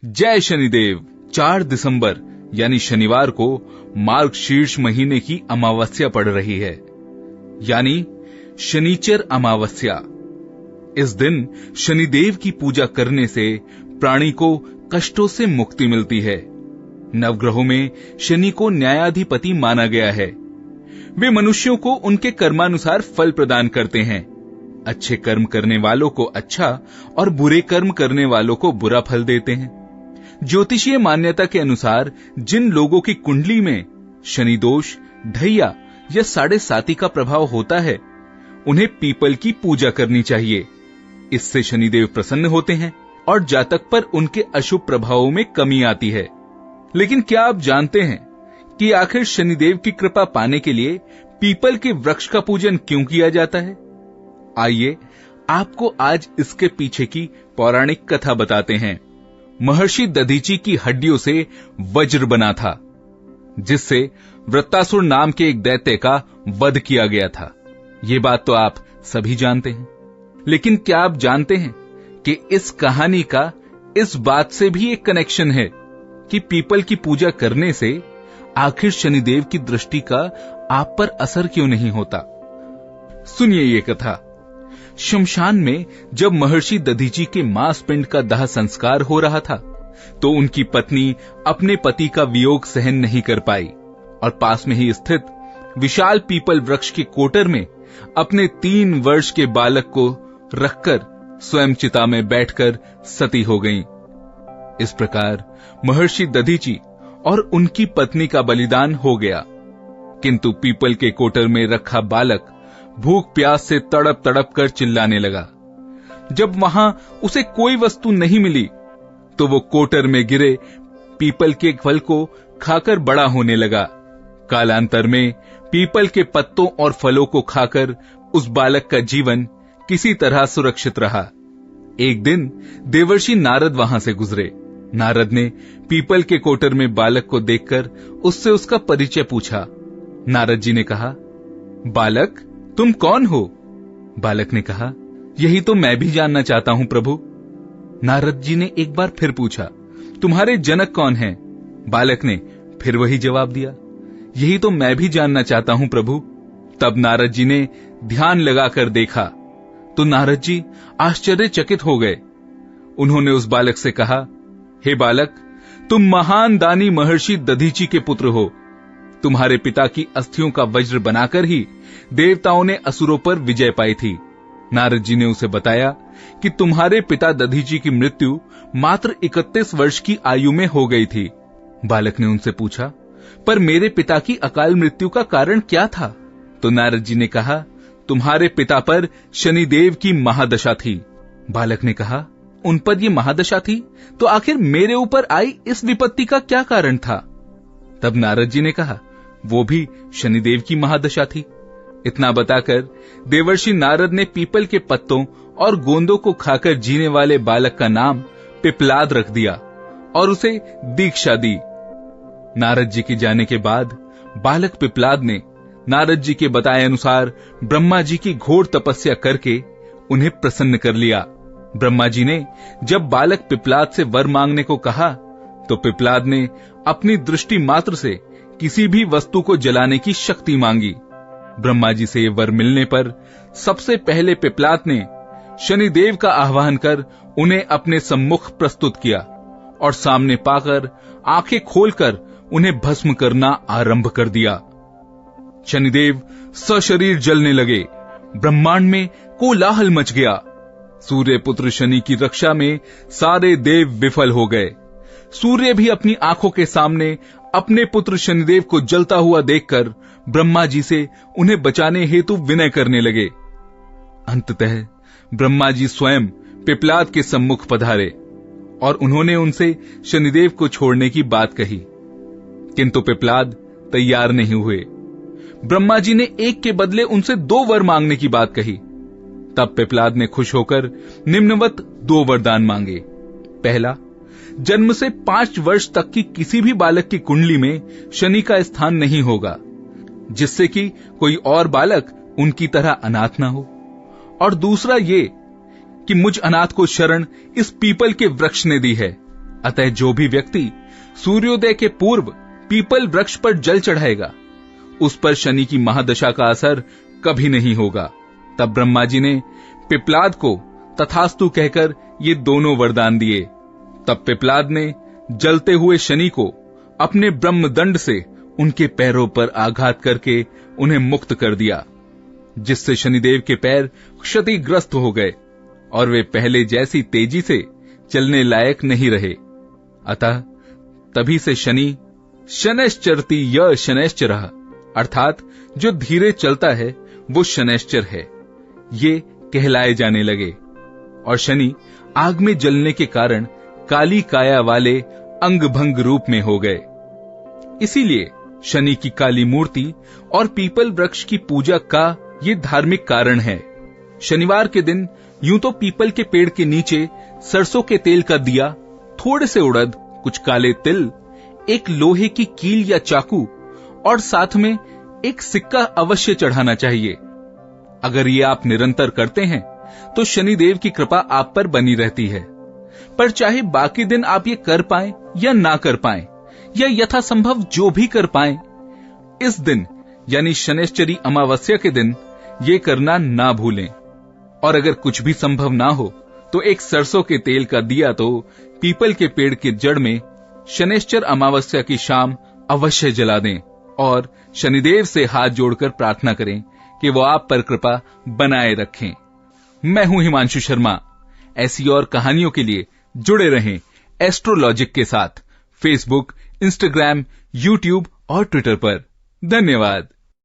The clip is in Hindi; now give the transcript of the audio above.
जय शनिदेव। 4 दिसंबर यानी शनिवार को मार्गशीर्ष महीने की अमावस्या पड़ रही है, यानी शनिचर अमावस्या। इस दिन शनिदेव की पूजा करने से प्राणी को कष्टों से मुक्ति मिलती है। नवग्रहों में शनि को न्यायाधिपति माना गया है। वे मनुष्यों को उनके कर्मानुसार फल प्रदान करते हैं। अच्छे कर्म करने वालों को अच्छा और बुरे कर्म करने वालों को बुरा फल देते हैं। ज्योतिषीय मान्यता के अनुसार जिन लोगों की कुंडली में शनि दोष, ढैया या 7.5 का प्रभाव होता है, उन्हें पीपल की पूजा करनी चाहिए। इससे शनिदेव प्रसन्न होते हैं और जातक पर उनके अशुभ प्रभावों में कमी आती है। लेकिन क्या आप जानते हैं कि आखिर शनिदेव की कृपा पाने के लिए पीपल के वृक्ष का पूजन क्यों किया जाता है? आइए आपको आज इसके पीछे की पौराणिक कथा बताते हैं। महर्षि दधीची की हड्डियों से वज्र बना था, जिससे वृत्तासुर नाम के एक दैत्य का वध किया गया था। ये बात तो आप सभी जानते हैं। लेकिन क्या आप जानते हैं कि इस कहानी का इस बात से भी एक कनेक्शन है कि पीपल की पूजा करने से आखिर शनिदेव की दृष्टि का आप पर असर क्यों नहीं होता? सुनिए ये कथा। शमशान में जब महर्षि दधीची के मांस पिंड का दाह संस्कार हो रहा था, तो उनकी पत्नी अपने पति का वियोग सहन नहीं कर पाई और पास में ही स्थित विशाल पीपल वृक्ष के कोटर में अपने 3 वर्ष के बालक को रखकर स्वयं चिता में बैठकर सती हो गईं। इस प्रकार महर्षि दधीची और उनकी पत्नी का बलिदान हो गया। किंतु पीपल के कोटर में रखा बालक भूख प्यास से तड़प तड़प कर चिल्लाने लगा। जब वहां उसे कोई वस्तु नहीं मिली, तो वो कोटर में गिरे पीपल के फल को खाकर बड़ा होने लगा। कालांतर में पीपल के पत्तों और फलों को खाकर उस बालक का जीवन किसी तरह सुरक्षित रहा। एक दिन देवर्षि नारद वहां से गुजरे। नारद ने पीपल के कोटर में बालक को देखकर उससे उसका परिचय पूछा। नारद जी ने कहा, बालक, तुम कौन हो? बालक ने कहा, यही तो मैं भी जानना चाहता हूं प्रभु। नारद जी ने एक बार फिर पूछा, तुम्हारे जनक कौन हैं? बालक ने फिर वही जवाब दिया, यही तो मैं भी जानना चाहता हूं प्रभु। तब नारद जी ने ध्यान लगाकर देखा तो नारद जी आश्चर्यचकित हो गए। उन्होंने उस बालक से कहा, हे बालक, तुम महान दानी महर्षि दधीची के पुत्र हो। तुम्हारे पिता की अस्थियों का वज्र बनाकर ही देवताओं ने असुरों पर विजय पाई थी। नारद जी ने उसे बताया कि तुम्हारे पिता दधीची की मृत्यु मात्र 31 वर्ष की आयु में हो गई थी। बालक ने उनसे पूछा, पर मेरे पिता की अकाल मृत्यु का कारण क्या था? तो नारद जी ने कहा, तुम्हारे पिता पर शनिदेव की महादशा थी। बालक ने कहा, उन पर यह महादशा थी, तो आखिर मेरे ऊपर आई इस विपत्ति का क्या कारण था? तब नारद जी ने कहा, वो भी शनिदेव की महादशा थी। इतना बताकर देवर्षि नारद ने पीपल के पत्तों और गोंदों को खाकर जीने वाले बालक का नाम पिपलाद रख दिया और उसे दीक्षा दी। नारद जी के जाने के बाद बालक पिपलाद ने नारद जी के बताए अनुसार ब्रह्मा जी की घोर तपस्या करके उन्हें प्रसन्न कर लिया। ब्रह्मा जी ने जब बालक पिपलाद से वर मांगने को कहा, तो पिपलाद ने अपनी दृष्टि मात्र से किसी भी वस्तु को जलाने की शक्ति मांगी। ब्रह्मा जी से ये वर मिलने पर सबसे पहले पिपलाद ने शनिदेव का आह्वान कर उन्हें अपने सम्मुख प्रस्तुत किया और सामने पाकर आंखें खोलकर उन्हें भस्म करना आरंभ कर दिया। शनिदेव सशरीर जलने लगे। ब्रह्मांड में कोलाहल मच गया। सूर्य पुत्र शनि की रक्षा में सारे देव विफल हो गए। सूर्य भी अपनी आंखों के सामने अपने पुत्र शनिदेव को जलता हुआ देखकर ब्रह्मा जी से उन्हें बचाने हेतु विनय करने लगे। अंततः ब्रह्मा जी स्वयं पिपलाद के सम्मुख पधारे और उन्होंने उनसे शनिदेव को छोड़ने की बात कही, किंतु पिपलाद तैयार नहीं हुए। ब्रह्मा जी ने एक के बदले उनसे 2 वर मांगने की बात कही। तब पिपलाद ने खुश होकर निम्नवत 2 वरदान मांगे। पहला, जन्म से 5 वर्ष तक की किसी भी बालक की कुंडली में शनि का स्थान नहीं होगा, जिससे कि कोई और बालक उनकी तरह अनाथ ना हो। और दूसरा ये कि मुझ अनाथ को शरण इस पीपल के वृक्ष ने दी है अतः जो भी व्यक्ति सूर्योदय के पूर्व पीपल वृक्ष पर जल चढ़ाएगा, उस पर शनि की महादशा का असर कभी नहीं होगा। तब ब्रह्मा जी ने पिप्लाद को तथास्तु कहकर ये दोनों वरदान दिए। तब पिप्लाद ने जलते हुए शनि को अपने ब्रह्मदंड से उनके पैरों पर आघात करके उन्हें मुक्त कर दिया, जिससे शनिदेव के पैर क्षतिग्रस्त हो गए और वे पहले जैसी तेजी से चलने लायक नहीं रहे। अतः तभी से शनि शनैश्चरति य शनैश्चरः, अर्थात जो धीरे चलता है वो शनैश्चर है, ये कहलाए जाने लगे। और शनि आग में जलने के कारण काली काया वाले अंगभंग रूप में हो गए। इसीलिए शनि की काली मूर्ति और पीपल वृक्ष की पूजा का ये धार्मिक कारण है। शनिवार के दिन यूं तो पीपल के पेड़ के नीचे सरसों के तेल का दिया, थोड़े से उड़द, कुछ काले तिल, एक लोहे की कील या चाकू और साथ में एक सिक्का अवश्य चढ़ाना चाहिए। अगर ये आप निरंतर करते हैं तो शनिदेव की कृपा आप पर बनी रहती है। पर चाहे बाकी दिन आप ये कर पाएं या ना कर पाएं, या यथासंभव जो भी कर पाएं, इस दिन यानी शनैश्चरी अमावस्या के दिन ये करना ना भूलें। और अगर कुछ भी संभव ना हो तो एक सरसों के तेल का दिया तो पीपल के पेड़ की जड़ में शनैश्चर अमावस्या की शाम अवश्य जला दें और शनिदेव से हाथ जोड़कर प्रार्थना करें कि वो आप पर कृपा बनाए रखें। मैं हूं हिमांशु शर्मा। ऐसी और कहानियों के लिए जुड़े रहें एस्ट्रोलॉजिक के साथ फेसबुक, इंस्टाग्राम, यूट्यूब और ट्विटर पर। धन्यवाद।